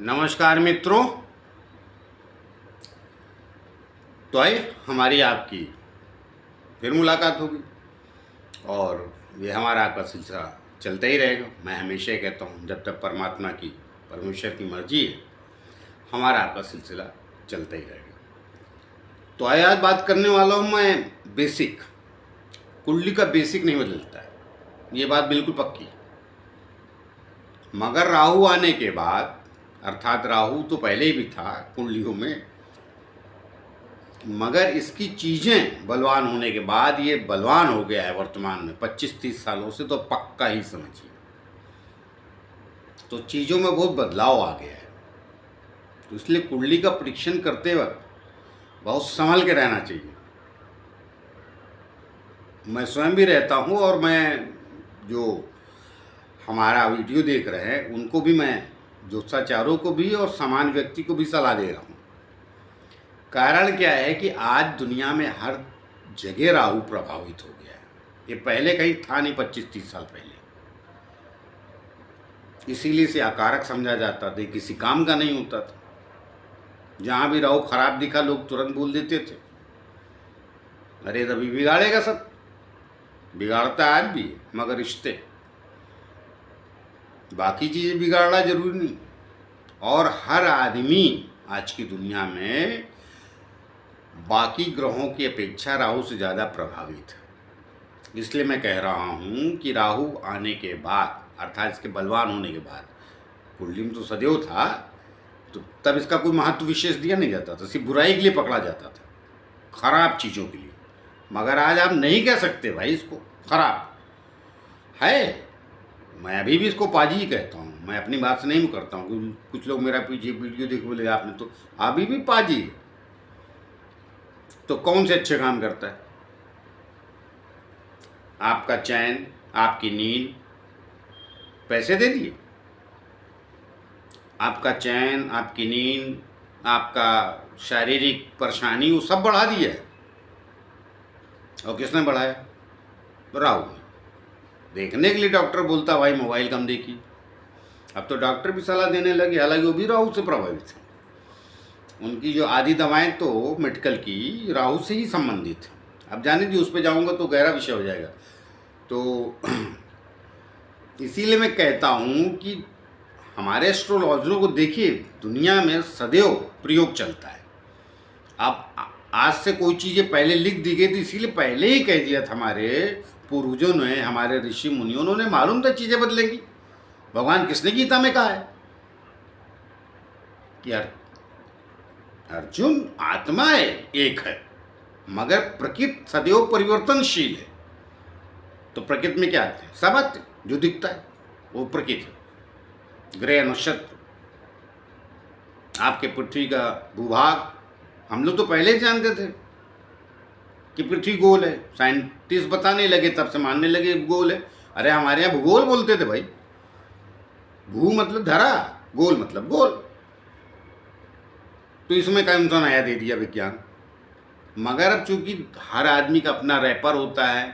नमस्कार मित्रों। तो आइए हमारी आपकी फिर मुलाकात होगी और ये हमारा आपका सिलसिला चलता ही रहेगा। मैं हमेशा ही कहता हूँ जब तक परमेश्वर की मर्जी है हमारा आपका सिलसिला चलता ही रहेगा। तो आइए आज बात करने वाला हूँ मैं बेसिक। कुंडली का बेसिक नहीं बदलता है, ये बात बिल्कुल पक्की है। मगर राहु आने के बाद, अर्थात राहु तो पहले ही भी था कुंडलियों में, मगर इसकी चीज़ें बलवान होने के बाद ये बलवान हो गया है वर्तमान में 25-30 सालों से, तो पक्का ही समझिए। तो चीज़ों में बहुत बदलाव आ गया है। तो इसलिए कुंडली का परीक्षण करते वक्त बहुत संभल के रहना चाहिए। मैं स्वयं भी रहता हूँ और मैं जो हमारा वीडियो देख रहे हैं उनको भी, मैं ज्योतिषाचार्यों को भी और सामान्य व्यक्ति को भी सलाह दे रहा हूँ। कारण क्या है कि आज दुनिया में हर जगह राहु प्रभावित हो गया है। ये पहले कहीं था नहीं 25-30 साल पहले, इसीलिए इसे अकारक समझा जाता था, किसी काम का नहीं होता था। जहाँ भी राहु खराब दिखा लोग तुरंत बोल देते थे अरे रवि बिगाड़ेगा। सब बिगाड़ता आज भी, मगर रिश्ते, बाकी चीज़ें बिगाड़ना जरूरी नहीं। और हर आदमी आज की दुनिया में बाकी ग्रहों की अपेक्षा राहु से ज़्यादा प्रभावित है। इसलिए मैं कह रहा हूँ कि राहु आने के बाद, अर्थात इसके बलवान होने के बाद, कुंडली में तो सदैव था, तो तब इसका कोई महत्व विशेष दिया नहीं जाता था, सिर्फ बुराई के लिए पकड़ा जाता था, खराब चीज़ों के लिए। मगर आज आप नहीं कह सकते भाई इसको खराब है। मैं अभी भी इसको पाजी ही कहता हूँ, मैं अपनी बात से नहीं मुकरता हूँ। क्योंकि कुछ लोग मेरा पीछे वीडियो देख बोले आपने तो अभी भी पाजी, तो कौन से अच्छे काम करता है? आपका चैन, आपकी नींद, पैसे दे दिए। आपका चैन, आपकी नींद, आपका शारीरिक परेशानी, वो सब बढ़ा दिया है। और किसने बढ़ाया? राहु ने। देखने के लिए डॉक्टर बोलता भाई मोबाइल कम देखिए, अब तो डॉक्टर भी सलाह देने लगे, हालांकि वो भी राहु से प्रभावित है। उनकी जो आदि दवाएं तो मेडिकल की राहु से ही संबंधित है। अब जाने दी, उस पर जाऊंगा तो गहरा विषय हो जाएगा। तो इसीलिए मैं कहता हूँ कि हमारे एस्ट्रोलॉजरों को देखिए, दुनिया में सदैव प्रयोग चलता है। अब आज से कोई चीज़ें पहले लिख दी गई थी, इसीलिए पहले ही कह दिया था हमारे पूर्वजों ने, हमारे ऋषि मुनियों, उन्होंने मालूम था चीज़ें बदलेंगी। भगवान किसने गीता में कहा है कि अर्जुन आत्मा है, एक है, मगर प्रकृति सदैव परिवर्तनशील है। तो प्रकृति में क्या आते हैं? सब आते हैं, जो दिखता है वो प्रकृति। ग्रह, नक्षत्र, आपके पृथ्वी का भूभाग, हम लोग तो पहले ही जानते थे कि पृथ्वी गोल है। साइंटिस्ट बताने लगे, तब से मानने लगे गोल है। अरे हमारे यहाँ भूगोल बोलते थे भाई, भू मतलब धरा, गोल मतलब गोल। तो इसमें कौन सा नया दे दिया विज्ञान? मगर अब चूंकि हर आदमी का अपना रैपर होता है।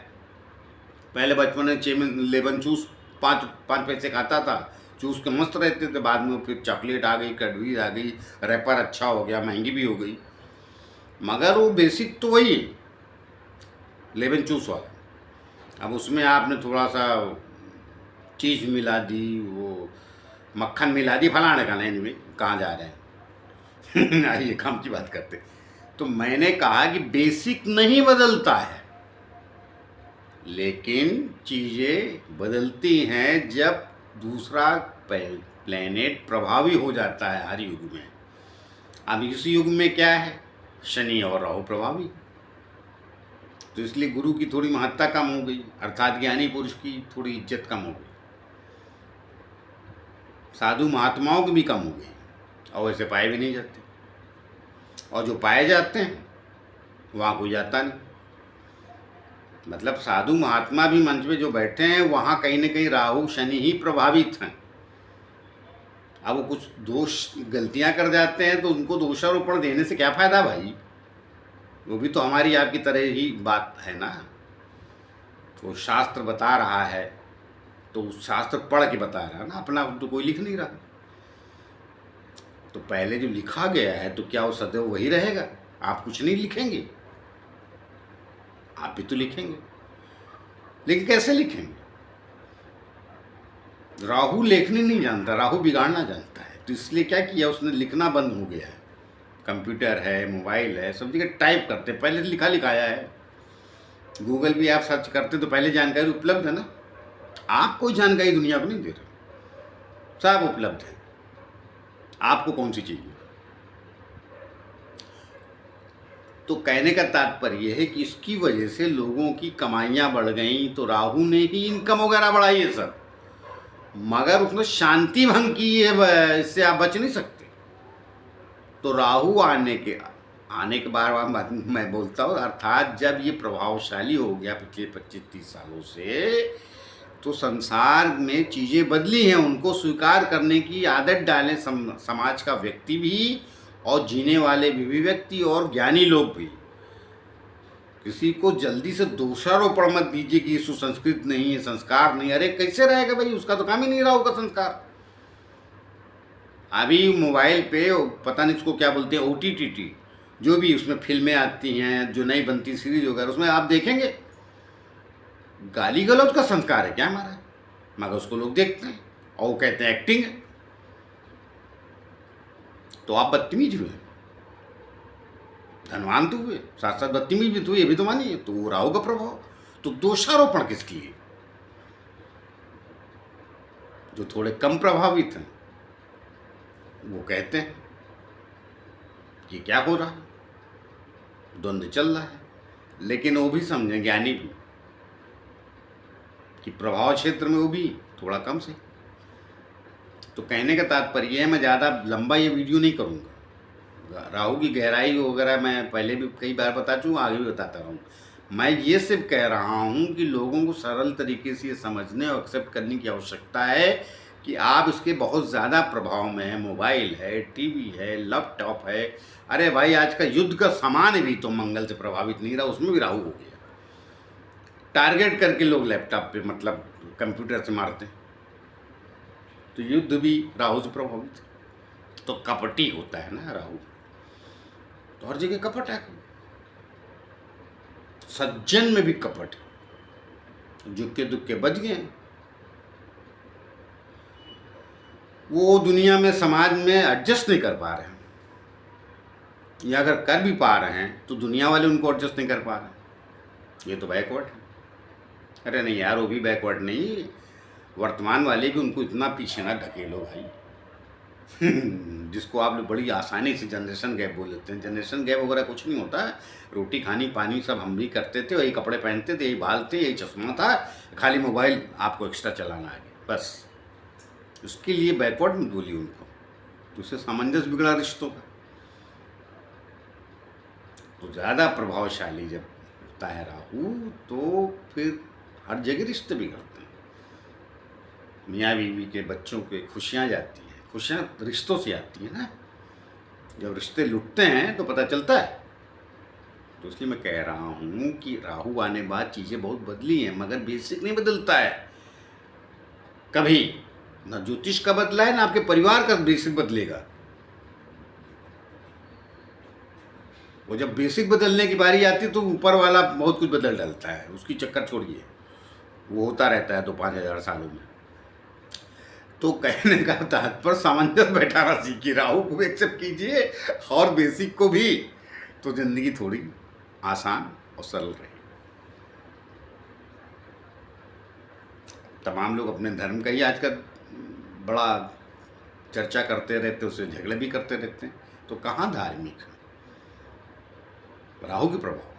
पहले बचपन में 6 में 11 चूस 5 पैसे खाता था, चूस के मस्त रहते थे। बाद में फिर चॉकलेट आ गई, कैडबरी आ गई, रैपर अच्छा हो गया, महंगी भी हो गई। मगर वो बेसिक तो वही है, 11 चूस वाला। अब उसमें आपने थोड़ा सा चीज़ मिला दी, वो मक्खन मिला दी, फलाने का नहीं में कहाँ जा रहे हैं आइए काम की बात करते। तो मैंने कहा कि बेसिक नहीं बदलता है, लेकिन चीज़ें बदलती हैं जब दूसरा प्लेनेट प्रभावी हो जाता है हर युग में। अब इस युग में क्या है? शनि और राहु प्रभावी, तो इसलिए गुरु की थोड़ी महत्ता कम हो गई, अर्थात ज्ञानी पुरुष की थोड़ी इज्जत कम हो गई, साधु महात्माओं की भी कम हो गई, और वैसे पाए भी नहीं जाते। और जो पाए जाते हैं वहाँ कोई जाता नहीं। मतलब साधु महात्मा भी मंच में जो बैठे हैं वहाँ कहीं ना कहीं राहु शनि ही प्रभावित हैं। अब वो कुछ दोष गलतियाँ कर जाते हैं तो उनको दोषारोपण देने से क्या फ़ायदा भाई? वो भी तो हमारी आपकी तरह ही बात है ना। वो शास्त्र बता रहा है तो शास्त्र पढ़ के बता रहा है ना, अपना तो कोई लिख नहीं रहा। तो पहले जो लिखा गया है तो क्या वो सदैव वही रहेगा? आप कुछ नहीं लिखेंगे, आप भी तो लिखेंगे, लेकिन कैसे लिखेंगे? राहु लेखनी नहीं जानता, राहु बिगाड़ना जानता है। तो इसलिए क्या किया उसने, लिखना बंद हो गया है। कंप्यूटर है, मोबाइल है, सब जगह टाइप करते, पहले लिखा लिखाया है। गूगल भी आप सर्च करते तो पहले जानकारी उपलब्ध है ना। आप कोई जानकारी दुनिया को नहीं दे रहे, सब उपलब्ध है। आपको कौन सी चाहिए? तो कहने का तात्पर्य है कि इसकी वजह से लोगों की कमाइयां बढ़ गई, तो राहु ने ही इनकम वगैरह बढ़ाई है सब, मगर उसने शांति भंग की है, इससे आप बच नहीं सकते। तो राहु आने के बार मैं बोलता हूँ, अर्थात जब ये प्रभावशाली हो गया पिछले 25-30 सालों से, तो संसार में चीज़ें बदली हैं। उनको स्वीकार करने की आदत डालें समाज का व्यक्ति भी, और जीने वाले भी व्यक्ति, और ज्ञानी लोग भी। किसी को जल्दी से दोषारोपण मत दीजिए कि सुसंस्कृत नहीं है, संस्कार नहीं। अरे कैसे रहेगा भाई, उसका तो काम ही नहीं रहा होगा संस्कार। अभी मोबाइल पे पता नहीं उसको क्या बोलते हैं, OTT, जो भी उसमें फिल्में आती हैं, जो नई बनती सीरीज वगैरह, उसमें आप देखेंगे गाली गलौज का संस्कार है क्या हमारा, मगर उसको लोग देखते हैं और वो कहते हैं एक्टिंग है। तो आप बदतमीज हुए, धनवान तो हुए, साथ साथ बदतमीज भी तो हुए, ये भी तो मानिए। तो वो राहु का प्रभाव। तो दोषारोपण किसके लिए? जो थोड़े कम प्रभावित हैं वो कहते हैं कि क्या हो रहा है, द्वंद्व चल रहा है, लेकिन वो भी समझें, ज्ञानी भी, कि प्रभाव क्षेत्र में वो भी थोड़ा कम से। तो कहने का तात्पर्य है, मैं ज़्यादा लंबा ये वीडियो नहीं करूँगा। राहु की गहराई वगैरह मैं पहले भी कई बार बता चुका, आगे भी बताता रहूँ। मैं ये सिर्फ कह रहा हूँ कि लोगों को सरल तरीके से ये समझने और एक्सेप्ट करने की आवश्यकता है कि आप इसके बहुत ज़्यादा प्रभाव में है। मोबाइल है, टीवी है, लैपटॉप है। अरे भाई, आज का युद्ध का सामान भी तो मंगल से प्रभावित नहीं रहा, उसमें भी राहु हो गया। टारगेट करके लोग लैपटॉप पे, मतलब कंप्यूटर से मारते हैं, तो युद्ध भी राहु से प्रभावित है। तो कपटी होता है ना राहु, तो हर जगह कपट है। सज्जन में भी कपट है, जुक्के दुक्के बच गए। वो दुनिया में, समाज में एडजस्ट नहीं कर पा रहे हैं, या अगर कर भी पा रहे हैं तो दुनिया वाले उनको एडजस्ट नहीं कर पा रहे। ये तो बैकवर्ड है। अरे नहीं यार, वो भी बैकवर्ड नहीं, वर्तमान वाले भी उनको इतना पीछे ना ढकेलो भाई। जिसको आप लोग बड़ी आसानी से जनरेशन गैप बोल देते हैं। जनरेशन गैप वगैरह कुछ नहीं होता है। रोटी खानी पानी सब हम भी करते थे, वही कपड़े पहनते थे, यही बाल थे, यही चश्मा था, खाली मोबाइल आपको एक्स्ट्रा चलाना है बस। उसके लिए बैकवर्ड मत बोलिए उनको, तो उससे सामंजस्य बिगड़ा रिश्तों का। तो ज़्यादा प्रभावशाली जब होता है राहु, तो फिर हर जगह रिश्ते बिगड़ते हैं। मियाँ बीवी के, बच्चों के खुशियाँ जाती हैं। खुशियाँ रिश्तों से आती हैं ना। जब रिश्ते लुटते हैं तो पता चलता है। तो इसलिए मैं कह रहा हूँ कि राहु आने बाद चीज़ें बहुत बदली हैं, मगर बेसिक नहीं बदलता है कभी। ना ज्योतिष का बदला है, ना आपके परिवार का बेसिक बदलेगा। वो जब बेसिक बदलने की बारी आती है तो ऊपर वाला बहुत कुछ बदल डालता है। उसकी चक्कर छोड़िए, वो होता रहता है 2-5 हज़ार सालों में। तो कहने का तात्पर्य सामंजस्य बैठाना सीखिए, राहु को एक्सेप्ट कीजिए और बेसिक को भी, तो जिंदगी थोड़ी आसान और सरल रहेगी। तमाम लोग अपने धर्म का ही आजकल बड़ा चर्चा करते रहते, उससे झगड़े भी करते रहते हैं। तो कहाँ धार्मिक है? राहु के प्रभाव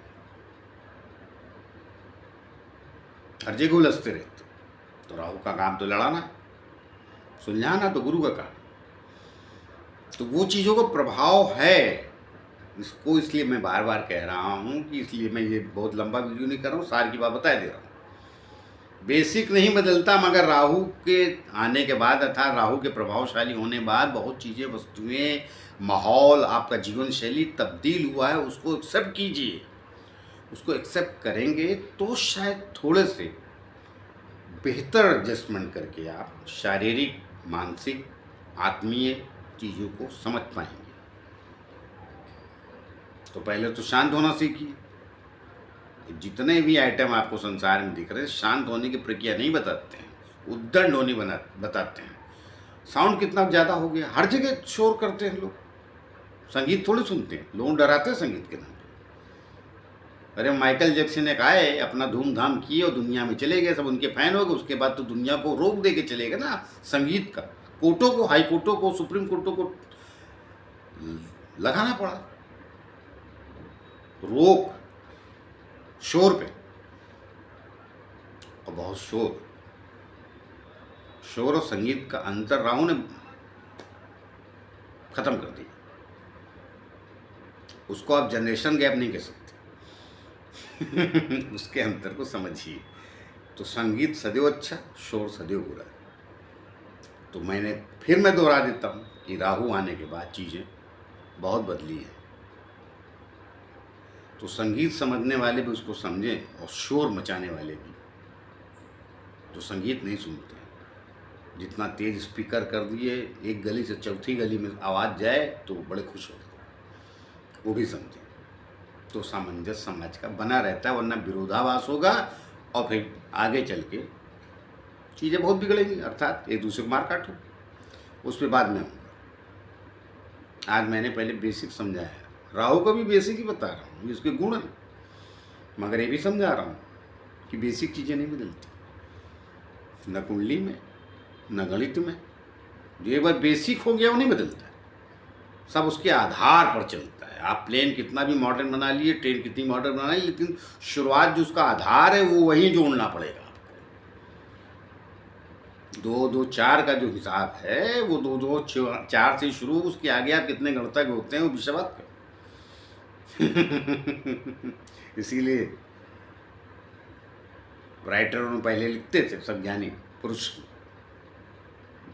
हर जगह उलझते रहते। तो राहु का काम तो लड़ाना, सुलझाना तो गुरु का काम। तो वो चीज़ों का प्रभाव है इसको, इसलिए मैं बार बार कह रहा हूँ कि इसलिए मैं ये बहुत लंबा वीडियो नहीं कर रहा हूँ, सार की बात बता दे रहा हूँ। बेसिक नहीं बदलता, मगर राहु के आने के बाद अर्थात राहु के प्रभावशाली होने बाद बहुत चीज़ें, वस्तुएं, माहौल, आपका जीवन शैली तब्दील हुआ है। उसको एक्सेप्ट कीजिए। उसको एक्सेप्ट करेंगे तो शायद थोड़े से बेहतर एडजस्टमेंट करके आप शारीरिक, मानसिक, आत्मीय चीज़ों को समझ पाएंगे। तो पहले तो शांत होना सीखिए। जितने भी आइटम आपको संसार में दिख रहे हैं शांत होने की प्रक्रिया नहीं बताते हैं, उद्दंड होने बताते हैं। साउंड कितना ज़्यादा हो गया, हर जगह शोर करते हैं लोग, संगीत थोड़ी सुनते हैं, लोग डराते हैं संगीत के नाम पे। अरे माइकल जैक्सन ने कहा है अपना धूमधाम किए और दुनिया में चले गए, सब उनके फैन हो गए, उसके बाद तो दुनिया को रोक दे के चले गए ना संगीत का। कोर्टों को, हाई कोर्टों को, सुप्रीम कोर्टों को लगाना पड़ा रोक शोर पे। और बहुत शोर और संगीत का अंतर राहु ने खत्म कर दिया। उसको आप जनरेशन गैप नहीं कह सकते। उसके अंतर को समझिए। तो संगीत सदैव अच्छा, शोर सदैव बुरा। तो मैं दोहरा देता हूँ कि राहु आने के बाद चीज़ें बहुत बदली हैं। तो संगीत समझने वाले भी उसको समझें और शोर मचाने वाले भी, जो संगीत नहीं सुनते, जितना तेज स्पीकर कर दिए एक गली से चौथी गली में आवाज़ जाए तो बड़े खुश होते हैं, वो भी समझें। तो सामंजस्य समाज का बना रहता है, वरना विरोधाभास होगा और फिर आगे चल के चीज़ें बहुत बिगड़ेंगी, अर्थात एक दूसरे को मार काटो। उस पर बाद में होगा। आज मैंने पहले बेसिक समझाया, राहु को भी बेसिक ही बता रहा हूँ, इसके गुण हैं, मगर ये भी समझा रहा हूँ कि बेसिक चीज़ें नहीं बदलती, न कुंडली में न गणित में। जो एक बार बेसिक हो गया वो नहीं बदलता है, सब उसके आधार पर चलता है। आप प्लेन कितना भी मॉडर्न बना लिए, ट्रेन कितनी मॉडर्न बना ली, लेकिन शुरुआत जो उसका आधार है वो वहीं जोड़ना पड़ेगा आपको। 2 2 4 का जो हिसाब है वो 2 2 4 से शुरू, उसके आगे आप कितने गण तक होते हैं वो विषय बात का। इसीलिए राइटर उन्होंने पहले लिखते थे, सब ज्ञानी पुरुष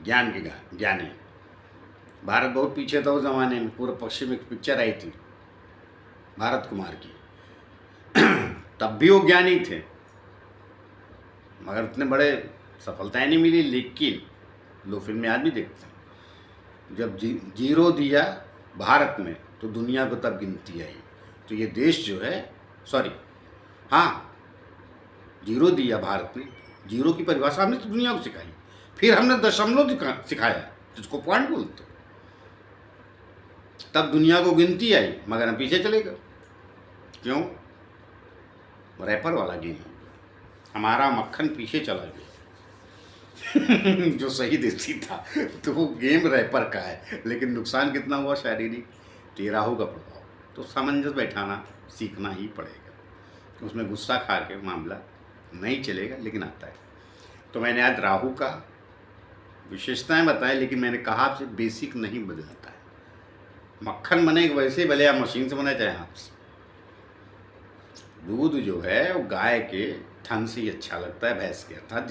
ज्ञान के ज्ञानी। भारत बहुत पीछे था उस जमाने में। पूरे पश्चिम में एक पिक्चर आई थी भारत कुमार की, तब भी वो ज्ञानी थे, मगर उतने बड़े सफलताएं नहीं मिली। लेकिन लोग फिल्में आज भी देखते हैं। जब जीरो दिया भारत में तो दुनिया को तब गिनती आई। तो ये देश जो है, जीरो दिया भारत ने, जीरो की परिभाषा हमने तो दुनिया को सिखाई। फिर हमने दशमलव सिखाया, जिसको पॉइंट बोलते, तब दुनिया को गिनती आई, मगर हम पीछे चले गए। क्यों? रैपर वाला गेम हो गया, हमारा मक्खन पीछे चला गया। जो सही देसी था तो वो गेम रैपर का है, लेकिन नुकसान कितना हुआ शारीरिक। तो राहु का प्रभाव, तो सामंजस्य बैठाना सीखना ही पड़ेगा। उसमें गुस्सा खा के मामला नहीं चलेगा, लेकिन आता है। तो मैंने आज राहु का विशेषताएं बताएं, लेकिन मैंने कहा आपसे बेसिक नहीं बदलता है। मक्खन बने वैसे भले आप मशीन से बनाए चाहे हाथ से। दूध जो है वो गाय के थन से ही अच्छा लगता है, भैंस के, अर्थात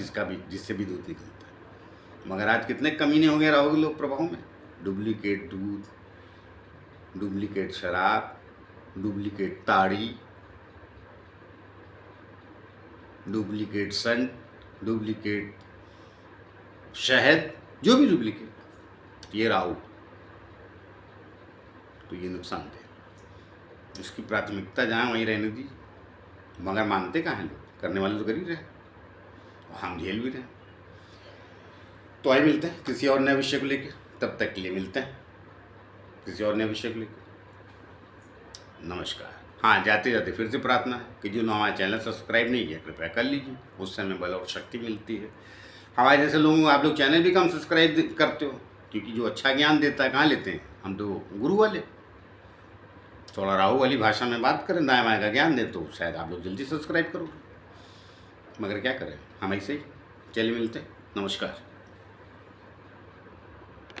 जिससे भी दूध निकलता है। मगर आज कितने कमीने हो गए राहु के लोग प्रभाव में। डुप्लीकेट दूध, डुप्लीकेट शराब, डुप्लीकेट ताड़ी, डुप्लीकेट संट, डुप्लीकेट शहद, जो भी डुप्लीकेट, ये राहु। तो ये नुकसान दे। इसकी प्राथमिकता जहाँ वहीं रहने दी, मगर मानते कहाँ हैं लोग, करने वाले तो कर ही रहे और हम झेल भी रहे। तो आइए मिलते हैं किसी और नए विषय को लेकर, तब तक के लिए मिलते हैं किसी और नए विषय को लेकर। नमस्कार। हाँ, जाते जाते फिर से प्रार्थना है कि जो हमारे चैनल सब्सक्राइब नहीं किया कृपया कर लीजिए, उससे हमें बल और शक्ति मिलती है। हमारे जैसे लोगों, आप लोग चैनल भी कम सब्सक्राइब करते हो, क्योंकि जो अच्छा ज्ञान देता है कहाँ लेते हैं, हम तो गुरु वाले। थोड़ा राहु वाली भाषा में बात करें, दाएं बाएं का ज्ञान दे, तो शायद आप लोग जल्दी सब्सक्राइब करोगे। मगर क्या करें, हम ऐसे ही। चलिए मिलते हैं, नमस्कार।